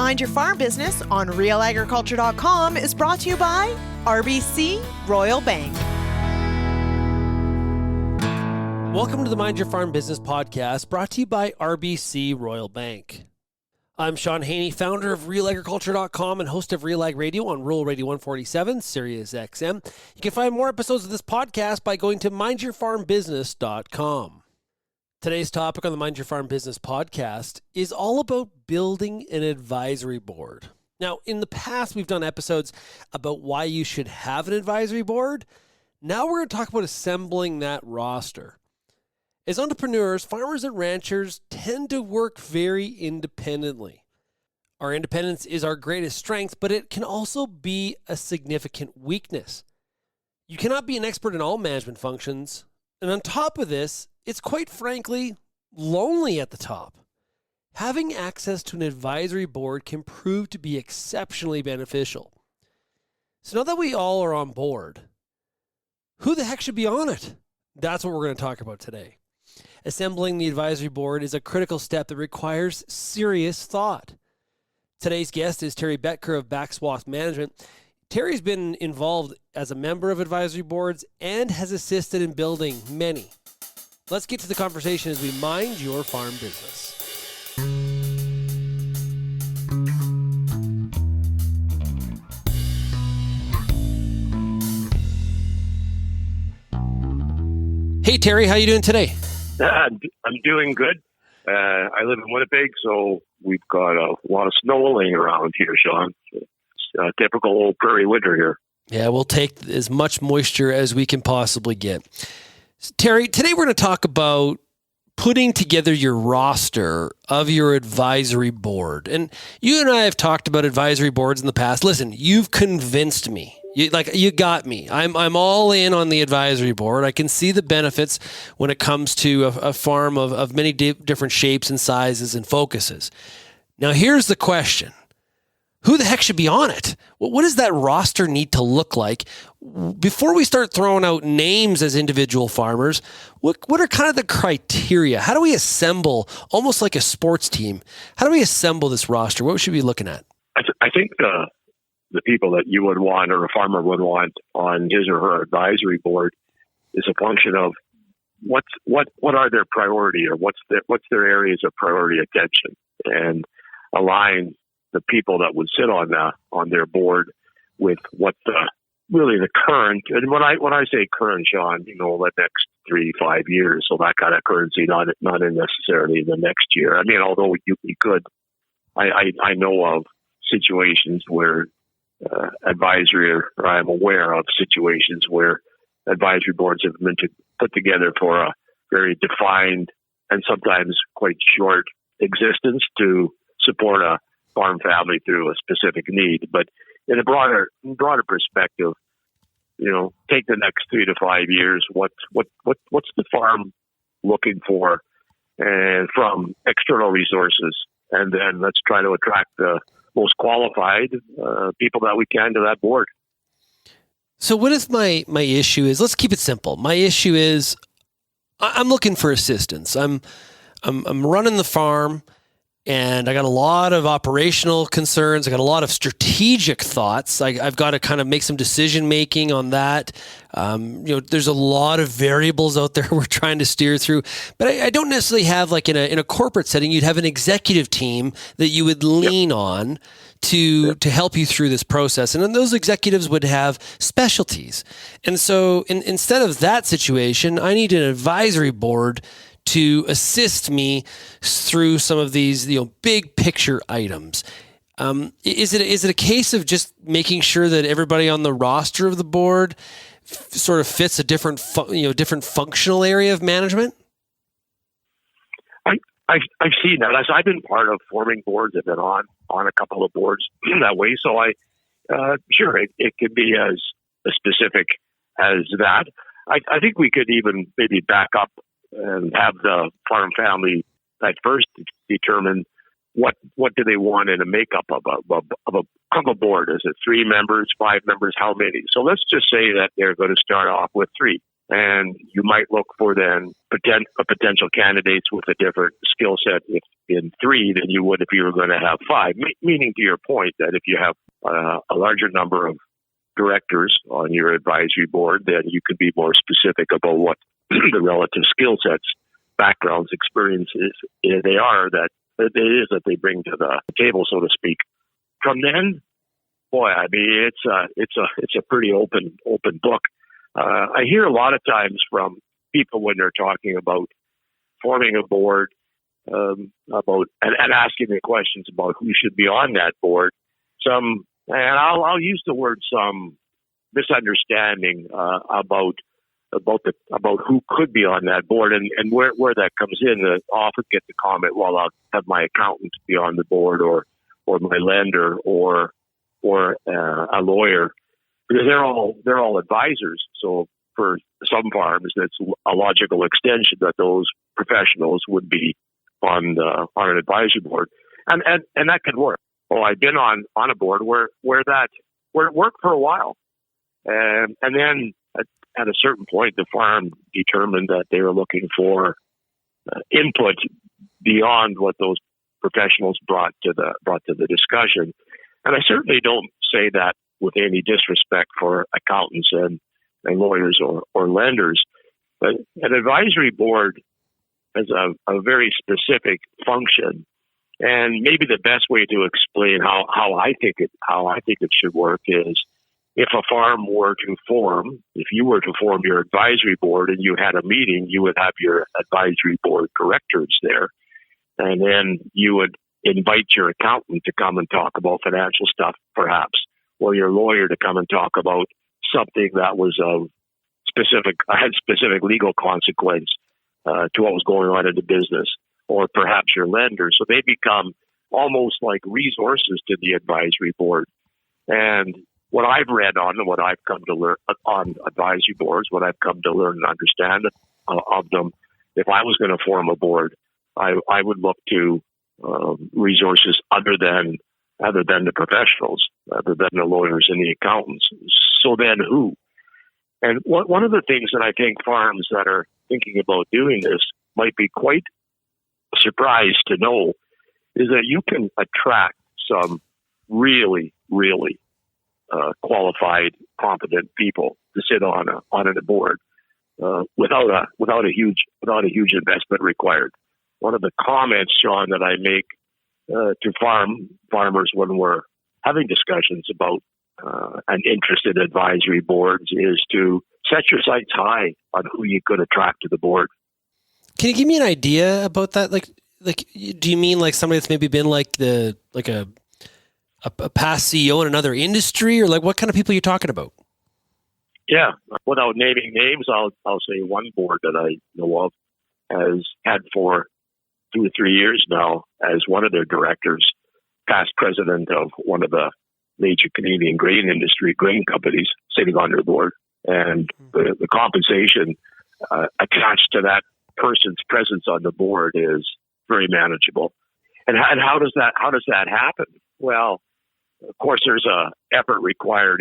Mind Your Farm Business on RealAgriculture.com is brought to you by RBC Royal Bank. Welcome to the Mind Your Farm Business podcast, brought to you by RBC Royal Bank. I'm Sean Haney, founder of RealAgriculture.com and host of Real Ag Radio on Rural Radio 147, Sirius XM. You can find more episodes of this podcast by going to MindYourFarmBusiness.com. Today's topic on the Mind Your Farm Business podcast is all about building an advisory board. Now, in the past, we've done episodes about why you should have an advisory board. Now we're going to talk about assembling that roster. As entrepreneurs, farmers and ranchers tend to work very independently. Our independence is our greatest strength, but it can also be a significant weakness. You cannot be an expert in all management functions, and on top of this, it's quite frankly lonely at the top. Having access to an advisory board can prove to be exceptionally beneficial. So now that we all are on board, who the heck should be on it? That's what we're going to talk about today. Assembling the advisory board is a critical step that requires serious thought. Today's guest is Terry Betker of Backswath Management. Terry's been involved as a member of advisory boards and has assisted in building many. Let's get to the conversation as we mind your farm business. Hey Terry, how you doing today? I'm doing good. I live in Winnipeg, so we've got a lot of snow laying around here, Sean. It's a typical old prairie winter here. Yeah, we'll take as much moisture as we can possibly get. Terry, today we're going to talk about putting together your roster of your advisory board. And you and I have talked about advisory boards in the past. Listen, you've convinced me. You got me. I'm all in on the advisory board. I can see the benefits when it comes to a farm of many different shapes and sizes and focuses. Now, here's the question. Who the heck should be on it? What does that roster need to look like? Before we start throwing out names as individual farmers, what are kind of the criteria? How do we assemble, almost like a sports team, how do we assemble this roster? What should we be looking at? I think the people that you would want or a farmer would want on his or her advisory board is a function of what are their priority or what's their areas of priority attention, and align the people that would sit on their board with what the current, and when I say current, Sean, the next 3-5 years, so that kind of currency, not in necessarily the next year. I mean, although you could, I know of situations where advisory, or I'm aware of situations where advisory boards have been put together for a very defined and sometimes quite short existence to support a farm family through a specific need. But in a broader perspective, take the next 3 to 5 years. What's the farm looking for, and from external resources, and then let's try to attract the most qualified people that we can to that board. So what if my issue is? Let's keep it simple. My issue is I'm looking for assistance. I'm running the farm. And I got a lot of operational concerns. I got a lot of strategic thoughts. I've got to kind of make some decision making on that. There's a lot of variables out there we're trying to steer through. But I don't necessarily have, like in a corporate setting, you'd have an executive team that you would lean on to help you through this process. And then those executives would have specialties. And so instead of that situation, I need an advisory board to assist me through some of these, big picture items. Is it a case of just making sure that everybody on the roster of the board sort of fits a different functional area of management? I've seen that. I've been part of forming boards. I've been on a couple of boards that way. So sure, it could be as specific as that. I think we could even maybe back up and have the farm family at first determine what do they want in a makeup of a board. Is it 3 members, 5 members, how many? So let's just say that they're going to start off with 3. And you might look for then potential candidates with a different skill set in 3 than you would if you were going to have 5. Meaning, to your point, that if you have a larger number of directors on your advisory board, then you could be more specific about what the relative skill sets, backgrounds, experiences they are that they bring to the table, so to speak. From then, boy, I mean, it's a pretty open book. I hear a lot of times from people when they're talking about forming a board, about and asking me questions about who should be on that board. And I'll use the word some misunderstanding about who could be on that board and where that comes in. I often get the comment, well, I'll have my accountant be on the board or my lender or a lawyer, because they're all advisors. So for some farms, that's a logical extension that those professionals would be on an advisory board, and that could work. Well, I've been on a board where it worked for a while, and then at a certain point, the farm determined that they were looking for input beyond what those professionals brought to the discussion. And I certainly don't say that with any disrespect for accountants and lawyers or lenders, but an advisory board has a very specific function. And maybe the best way to explain how I think it should work is, if a farm were to form, if you were to form your advisory board and you had a meeting, you would have your advisory board directors there, and then you would invite your accountant to come and talk about financial stuff, perhaps, or your lawyer to come and talk about something that was had specific legal consequence to what was going on in the business, or perhaps your lender. So they become almost like resources to the advisory board. And what I've read on and what I've come to learn on advisory boards, what I've come to learn and understand of them, if I was going to form a board, I would look to resources other than the professionals, other than the lawyers and the accountants. So then who? And one of the things that I think farms that are thinking about doing this might be quite surprised to know is that you can attract some really, really qualified, competent people to sit on a board without a huge investment required. One of the comments, Sean, that I make to farmers when we're having discussions about an interest in advisory boards is to set your sights high on who you could attract to the board. Can you give me an idea about that? Like, do you mean like somebody that's maybe been like a past CEO in another industry, or like what kind of people are you talking about? Yeah, without naming names, I'll say one board that I know of has had for 2 or 3 years now as one of their directors, past president of one of the major Canadian grain companies, sitting on their board, and the compensation attached to that person's presence on the board is very manageable. And how does that happen? Well, of course, there's a effort required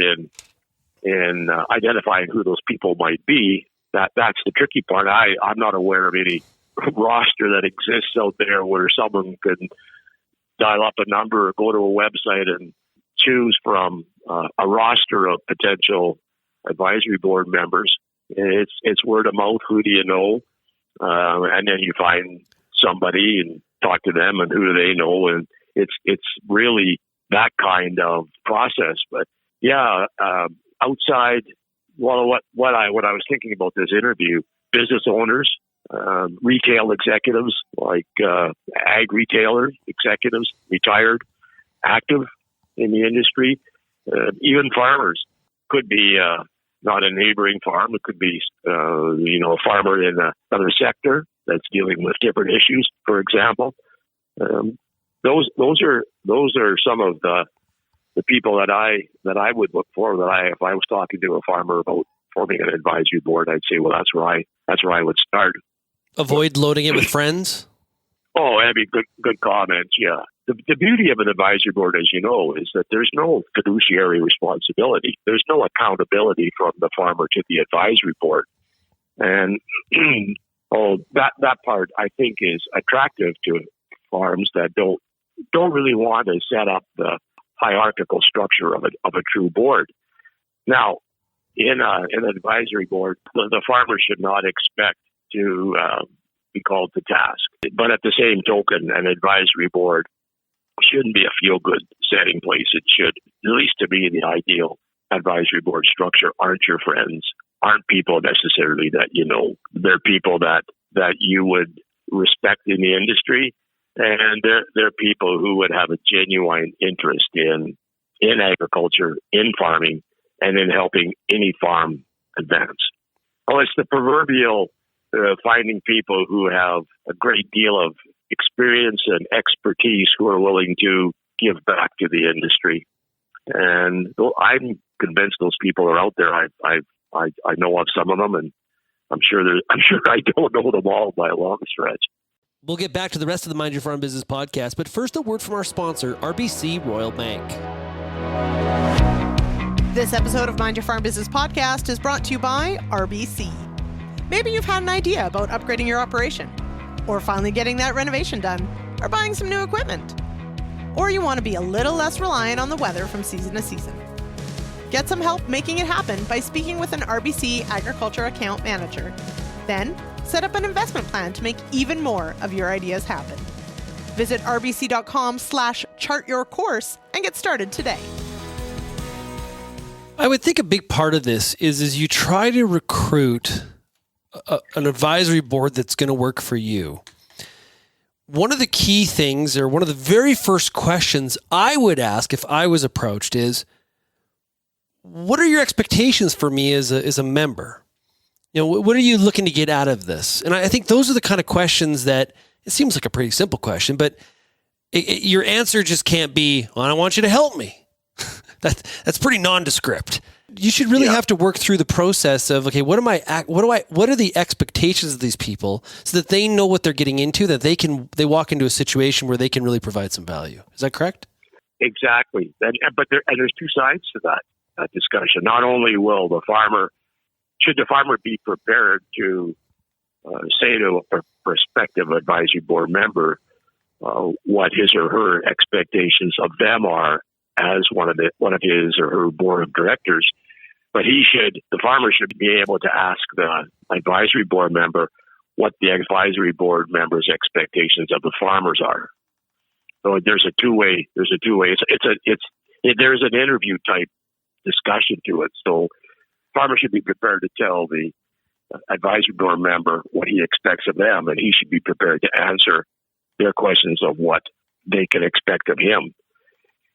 in identifying who those people might be. That's the tricky part. I'm not aware of any roster that exists out there where someone can dial up a number or go to a website and choose from a roster of potential advisory board members. It's word of mouth. Who do you know? And then you find somebody and talk to them, and who do they know? And it's really that kind of process. But yeah, outside, well, what I was thinking about this interview, business owners, retail executives, like ag retailer executives, retired, active in the industry, even farmers. Could be not a neighboring farm. It could be a farmer in another sector that's dealing with different issues, for example. Those are some of the people that I would look for. If I was talking to a farmer about forming an advisory board, I'd say, well, that's where I would start. Avoid loading it with friends. Oh, that'd be good comments. Yeah, the beauty of an advisory board, as you know, is that there's no fiduciary responsibility. There's no accountability from the farmer to the advisory board. And that part I think is attractive to farms that don't really want to set up the hierarchical structure of a true board. Now, in an advisory board, the farmer should not expect to be called to task. But at the same token, an advisory board shouldn't be a feel-good setting place. It should, at least to me, the ideal advisory board structure aren't your friends, aren't people necessarily that you know. They're people that you would respect in the industry, and they're people who would have a genuine interest in agriculture, in farming, and in helping any farm advance. Oh, it's the proverbial finding people who have a great deal of experience and expertise who are willing to give back to the industry. And I'm convinced those people are out there. I know of some of them, and I'm sure I don't know them all by a long stretch. We'll get back to the rest of the Mind Your Farm Business podcast, but first a word from our sponsor, RBC Royal Bank. This episode of Mind Your Farm Business podcast is brought to you by RBC. Maybe you've had an idea about upgrading your operation, or finally getting that renovation done, or buying some new equipment. Or you want to be a little less reliant on the weather from season to season. Get some help making it happen by speaking with an RBC Agriculture account manager. Then, set up an investment plan to make even more of your ideas happen. Visit rbc.com/chartyourcourse and get started today. I would think a big part of this is you try to recruit an advisory board that's going to work for you. One of the key things, or one of the very first questions I would ask if I was approached is, what are your expectations for me as a member? You know, what are you looking to get out of this? And I think those are the kind of questions that, it seems like a pretty simple question, but your answer just can't be, well, I want you to help me. That's pretty nondescript. You should really have to work through the process of, okay, what are the expectations of these people so that they know what they're getting into, that they walk into a situation where they can really provide some value. Is that correct? Exactly. But there's two sides to that discussion. Not only should the farmer be prepared to say to a prospective advisory board member what his or her expectations of them are as one of his or her board of directors, but the farmer should be able to ask the advisory board member what the advisory board member's expectations of the farmers are. So there's a two-way. There's an interview type discussion to it. So farmer should be prepared to tell the advisory board member what he expects of them, and he should be prepared to answer their questions of what they can expect of him.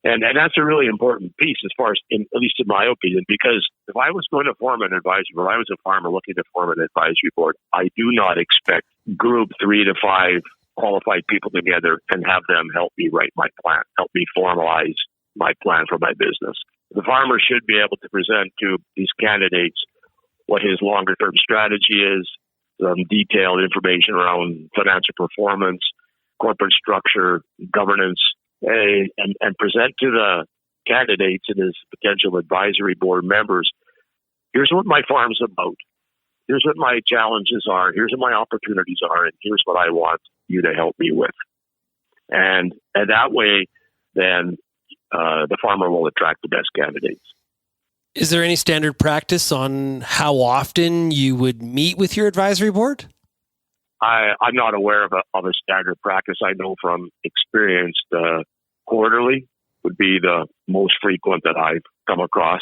And that's a really important piece as far as, at least in my opinion, because if I was going to form an advisory board, I was a farmer looking to form an advisory board, I do not expect group 3 to 5 qualified people together and have them help me write my plan, help me formalize my plan for my business. The farmer should be able to present to these candidates what his longer-term strategy is, some detailed information around financial performance, corporate structure, governance, and present to the candidates and his potential advisory board members, here's what my farm's about. Here's what my challenges are. Here's what my opportunities are. And here's what I want you to help me with. And that way, then the farmer will attract the best candidates. Is there any standard practice on how often you would meet with your advisory board? I'm not aware of a standard practice. I know from experience, quarterly would be the most frequent that I've come across.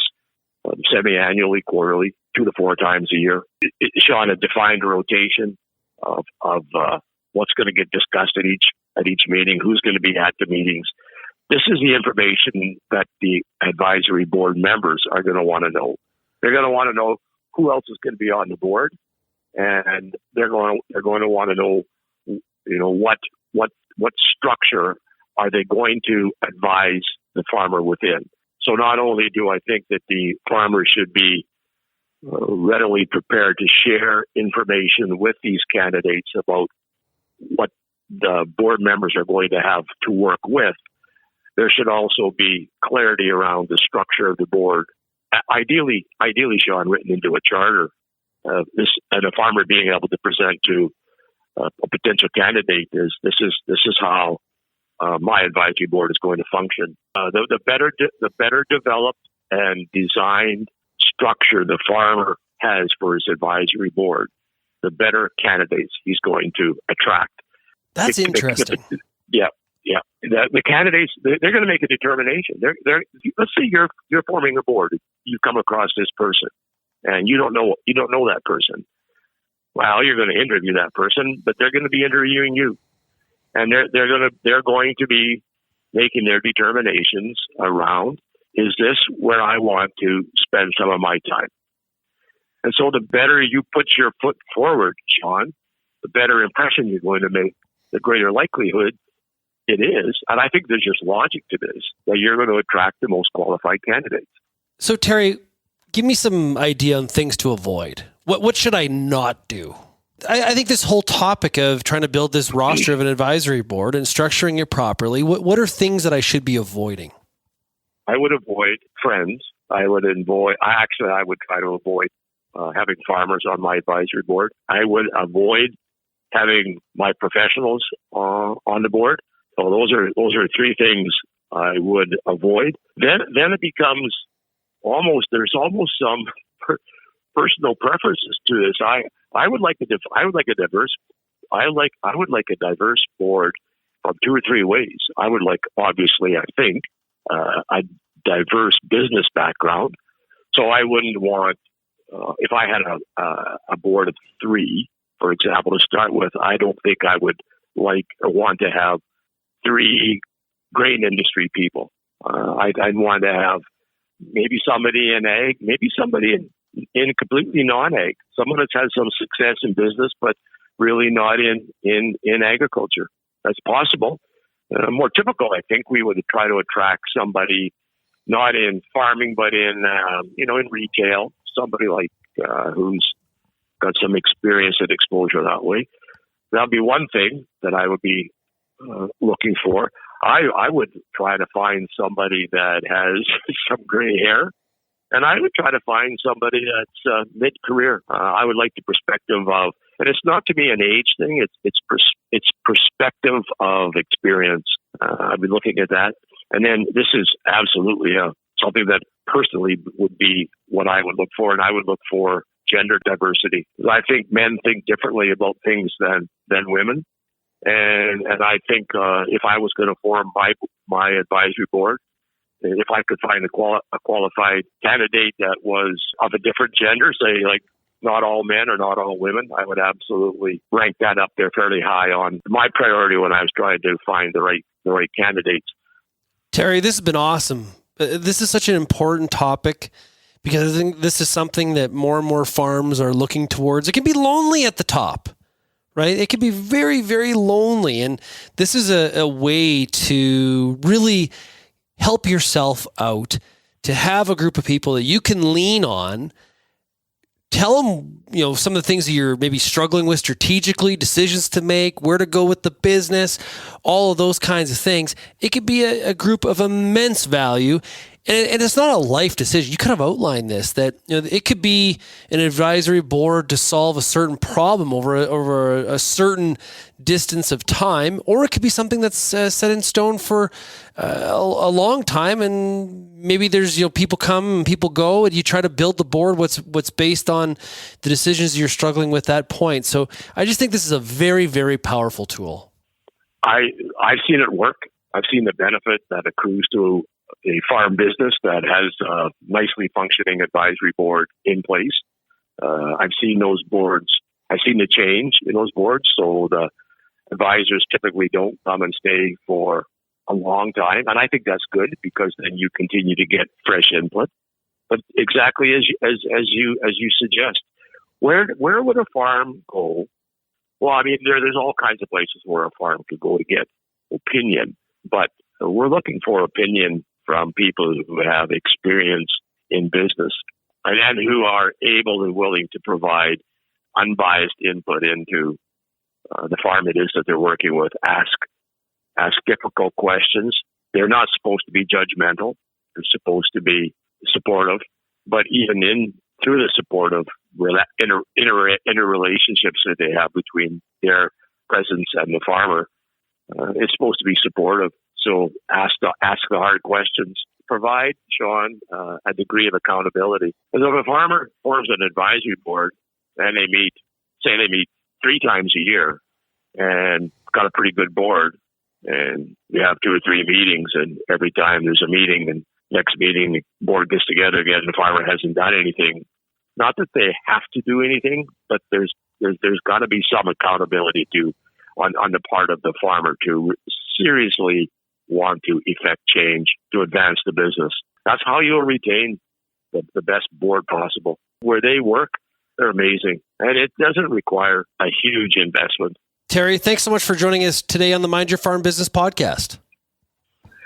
Semi-annually, quarterly, 2 to 4 times a year. Sean, a defined rotation of what's going to get discussed at each meeting, who's going to be at the meetings. This is the information that the advisory board members are going to want to know. They're going to want to know who else is going to be on the board, and they're going to want to know, what structure are they going to advise the farmer within. So not only do I think that the farmer should be readily prepared to share information with these candidates about what the board members are going to have to work with, there should also be clarity around the structure of the board. Ideally, Sean, written into a charter and a farmer being able to present to a potential candidate is this is how my advisory board is going to function. The better developed and designed structure the farmer has for his advisory board, the better candidates he's going to attract. That's interesting. Yeah. The candidates, they're going to make a determination. Let's say you're forming a board. You come across this person, and you don't know that person. Well, you're going to interview that person, but they're going to be interviewing you, and they're going to be making their determinations around, is this where I want to spend some of my time? And so the better you put your foot forward, Sean, the better impression you're going to make, the greater likelihood it is. And I think there's just logic to this, that you're going to attract the most qualified candidates. So, Terry, give me some idea on things to avoid. What should I not do? I think this whole topic of trying to build this roster of an advisory board and structuring it properly, what are things that I should be avoiding? I would avoid friends. I would try to avoid having farmers on my advisory board. I would avoid having my professionals on the board. So those are three things I would avoid. Then it becomes there's almost some personal preferences to this. I would like a diverse board from two or three ways. I would like, obviously, I think, a diverse business background. So I wouldn't want, if I had a board of three, for example, to start with, I don't think I would like or want to have three grain industry people. I'd want to have maybe somebody in ag, maybe somebody in completely non-ag, someone that's had some success in business, but really not in agriculture. That's possible. More typical, I think, we would try to attract somebody not in farming, but in retail, somebody like who's got some experience and exposure that way. That'd be one thing that I would be looking for. I would try to find somebody that has some gray hair, and I would try to find somebody that's mid-career. I would like the perspective of, and it's not to be an age thing. It's perspective of experience. I'd be looking at that, and then this is absolutely something that personally would be what I would look for, and I would look for gender diversity. I think men think differently about things than women. And I think if I was going to form my advisory board, if I could find a qualified candidate that was of a different gender, say like not all men or not all women, I would absolutely rank that up there fairly high on my priority when I was trying to find the right candidates. Terry, this has been awesome. This is such an important topic because I think this is something that more and more farms are looking towards. It can be lonely at the top. Right? It can be very, very lonely. And this is a way to really help yourself out, to have a group of people that you can lean on, tell them, some of the things that you're maybe struggling with strategically, decisions to make, where to go with the business, all of those kinds of things. It could be a group of immense value. And it's not a life decision. You kind of outlined this, that it could be an advisory board to solve a certain problem over a certain distance of time, or it could be something that's set in stone for a long time. And maybe there's people come and people go, and you try to build the board what's based on the decisions you're struggling with at that point. So I just think this is a very, very powerful tool. I've seen it work. I've seen the benefit that accrues to a farm business that has a nicely functioning advisory board in place. I've seen those boards. I've seen the change in those boards. So the advisors typically don't come and stay for a long time. And I think that's good because then you continue to get fresh input. But exactly as you suggest, where would a farm go? Well, I mean, there's all kinds of places where a farm could go to get opinion, but we're looking for opinion from people who have experience in business and who are able and willing to provide unbiased input into the farm it is that they're working with. Ask difficult questions. They're not supposed to be judgmental. They're supposed to be supportive. But even in through the support of interrelationships that they have between their presence and the farmer. It's supposed to be supportive. So ask the hard questions. Provide, Sean, a degree of accountability. Because if a farmer forms an advisory board and they meet 3 times a year and got a pretty good board, and we have 2 or 3 meetings, and every time there's a meeting, and next meeting the board gets together again, the farmer hasn't done anything. Not that they have to do anything, but there's got to be some accountability on the part of the farmer to seriously want to effect change to advance the business. That's how you'll retain the best board possible. Where they work, they're amazing, and it doesn't require a huge investment. Terry, thanks so much for joining us today on the Mind Your Farm Business podcast.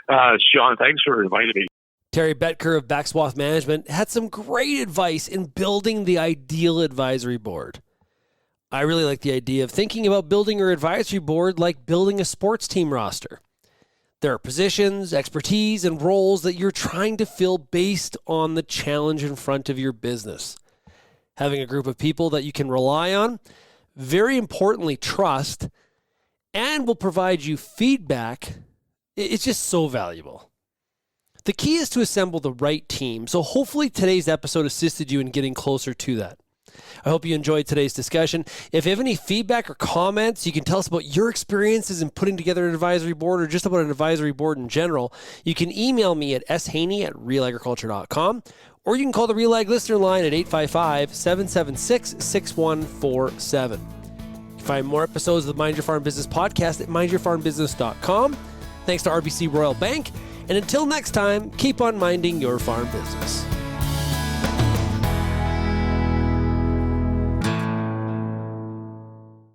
Sean, thanks for inviting me. Terry Betker of Backswath Management had some great advice in building the ideal advisory board. I really like the idea of thinking about building your advisory board like building a sports team roster. There are positions, expertise, and roles that you're trying to fill based on the challenge in front of your business. Having a group of people that you can rely on, very importantly, trust, and will provide you feedback, it's just so valuable. The key is to assemble the right team, so hopefully today's episode assisted you in getting closer to that. I hope you enjoyed today's discussion. If you have any feedback or comments, you can tell us about your experiences in putting together an advisory board or just about an advisory board in general. You can email me at shaney@realagriculture.com, or you can call the Real Ag listener line at 855-776-6147. You can find more episodes of the Mind Your Farm Business podcast at mindyourfarmbusiness.com. Thanks to RBC Royal Bank. And until next time, keep on minding your farm business.